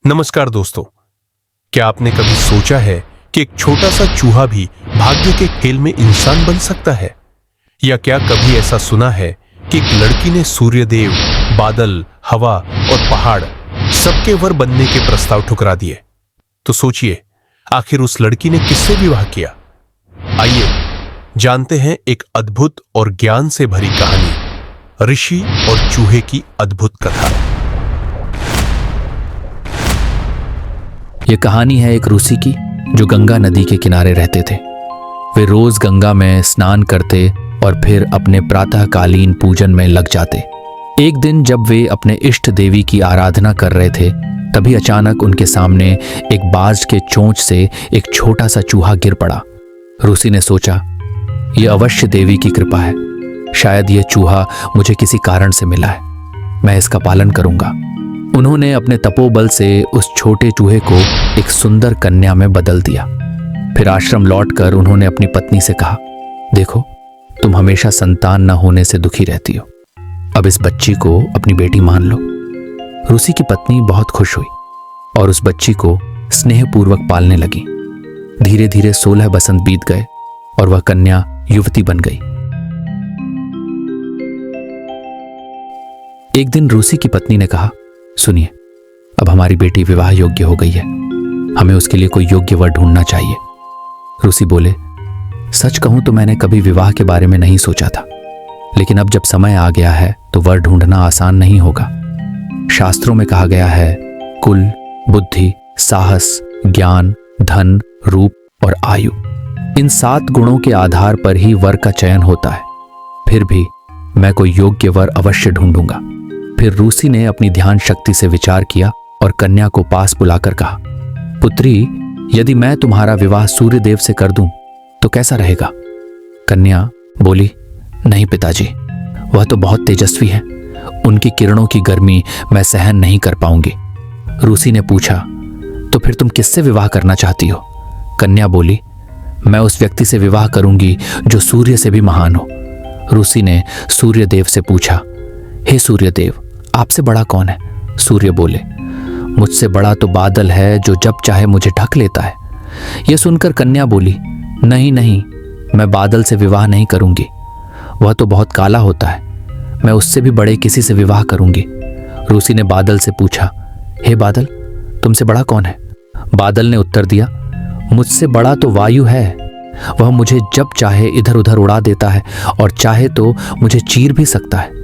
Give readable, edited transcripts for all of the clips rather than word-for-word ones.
नमस्कार दोस्तों, क्या आपने कभी सोचा है कि एक छोटा सा चूहा भी भाग्य के खेल में इंसान बन सकता है? या क्या कभी ऐसा सुना है कि एक लड़की ने सूर्यदेव, बादल, हवा और पहाड़ सबके वर बनने के प्रस्ताव ठुकरा दिए? तो सोचिए, आखिर उस लड़की ने किससे विवाह किया? आइए जानते हैं एक अद्भुत और ज्ञान से भरी कहानी, ऋषि और चूहे की अद्भुत कथा। ये कहानी है एक रूसी की जो गंगा नदी के किनारे रहते थे। वे रोज गंगा में स्नान करते और फिर अपने प्रातःकालीन पूजन में लग जाते। एक दिन जब वे अपने इष्ट देवी की आराधना कर रहे थे, तभी अचानक उनके सामने एक बाज के चोंच से एक छोटा सा चूहा गिर पड़ा। रूसी ने सोचा, यह अवश्य देवी की कृपा है। शायद यह चूहा मुझे किसी कारण से मिला है, मैं इसका पालन करूंगा। उन्होंने अपने तपोबल से उस छोटे चूहे को एक सुंदर कन्या में बदल दिया। फिर आश्रम लौटकर उन्होंने अपनी पत्नी से कहा, देखो, तुम हमेशा संतान न होने से दुखी रहती हो, अब इस बच्ची को अपनी बेटी मान लो। रूसी की पत्नी बहुत खुश हुई और उस बच्ची को स्नेहपूर्वक पालने लगी। धीरे धीरे 16 बसंत बीत गए और वह कन्या युवती बन गई। एक दिन रूसी की पत्नी ने कहा, सुनिए, अब हमारी बेटी विवाह योग्य हो गई है, हमें उसके लिए कोई योग्य वर ढूंढना चाहिए। रूसी बोले, सच कहूं तो मैंने कभी विवाह के बारे में नहीं सोचा था, लेकिन अब जब समय आ गया है तो वर ढूंढना आसान नहीं होगा। शास्त्रों में कहा गया है, कुल, बुद्धि, साहस, ज्ञान, धन, रूप और आयु, इन 7 गुणों के आधार पर ही वर का चयन होता है। फिर भी मैं कोई योग्य वर अवश्य ढूंढूंगा। फिर रूसी ने अपनी ध्यान शक्ति से विचार किया और कन्या को पास बुलाकर कहा, पुत्री, यदि मैं तुम्हारा विवाह सूर्यदेव से कर दूं तो कैसा रहेगा? कन्या बोली, नहीं पिताजी, वह तो बहुत तेजस्वी है, उनकी किरणों की गर्मी मैं सहन नहीं कर पाऊंगी। रूसी ने पूछा, तो फिर तुम किससे विवाह करना चाहती हो? कन्या बोली, मैं उस व्यक्ति से विवाह करूंगी जो सूर्य से भी महान हो। रूसी ने सूर्यदेव से पूछा, हे सूर्यदेव, आपसे बड़ा कौन है? सूर्य बोले, मुझसे बड़ा तो बादल है जो जब चाहे मुझे ढक लेता है। यह सुनकर कन्या बोली, नहीं नहीं, मैं बादल से विवाह नहीं करूंगी, वह तो बहुत काला होता है, मैं उससे भी बड़े किसी से विवाह करूंगी। रूसी ने बादल से पूछा, हे बादल, तुमसे बड़ा कौन है? बादल ने उत्तर दिया, मुझसे बड़ा तो वायु है, वह मुझे जब चाहे इधर उधर उड़ा देता है और चाहे तो मुझे चीर भी सकता है।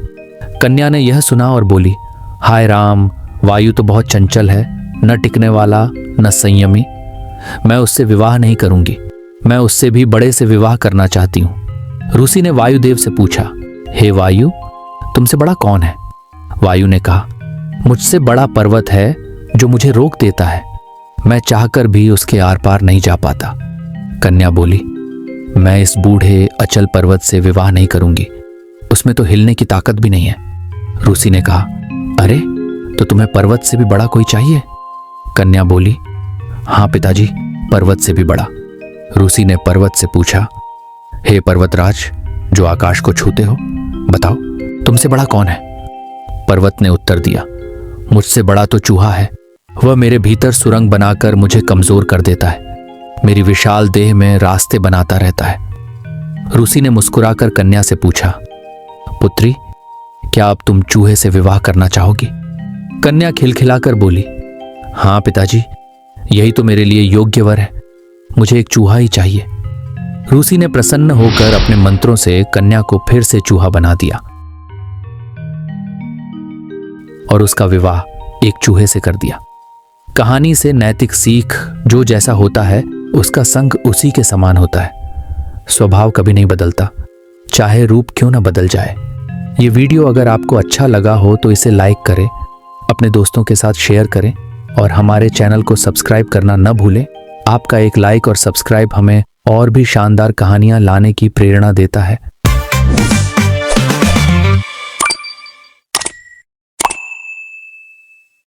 कन्या ने यह सुना और बोली, हाय राम, वायु तो बहुत चंचल है, न टिकने वाला न संयमी, मैं उससे विवाह नहीं करूंगी, मैं उससे भी बड़े से विवाह करना चाहती हूं। रूसी ने वायुदेव से पूछा, हे वायु, तुमसे बड़ा कौन है? वायु ने कहा, मुझसे बड़ा पर्वत है जो मुझे रोक देता है, मैं चाहकर भी उसके आर पार नहीं जा पाता। कन्या बोली, मैं इस बूढ़े अचल पर्वत से विवाह नहीं करूंगी, उसमें तो हिलने की ताकत भी नहीं है। रूसी ने कहा, अरे, तो तुम्हें पर्वत से भी बड़ा कोई चाहिए? कन्या बोली, हाँ पिताजी, पर्वत से भी बड़ा। रूसी ने पर्वत से पूछा, हे पर्वतराज, जो आकाश को छूते हो, बताओ, तुमसे बड़ा कौन है? पर्वत ने उत्तर दिया, मुझसे बड़ा तो चूहा है, वह मेरे भीतर सुरंग बनाकर मुझे कमजोर कर देता है, मेरी विशाल देह में रास्ते बनाता रहता है। रूसी ने मुस्कुराकर कन्या से पूछा, पुत्री, क्या अब तुम चूहे से विवाह करना चाहोगी? कन्या खिलखिलाकर बोली, हाँ पिताजी, यही तो मेरे लिए योग्य वर है, मुझे एक चूहा ही चाहिए। रूसी ने प्रसन्न होकर अपने मंत्रों से कन्या को फिर से चूहा बना दिया और उसका विवाह एक चूहे से कर दिया। कहानी से नैतिक सीख, जो जैसा होता है उसका संग उसी के समान होता है। स्वभाव कभी नहीं बदलता, चाहे रूप क्यों ना बदल जाए। ये वीडियो अगर आपको अच्छा लगा हो तो इसे लाइक करें, अपने दोस्तों के साथ शेयर करें और हमारे चैनल को सब्सक्राइब करना न भूलें। आपका एक लाइक और सब्सक्राइब हमें और भी शानदार कहानियां लाने की प्रेरणा देता है।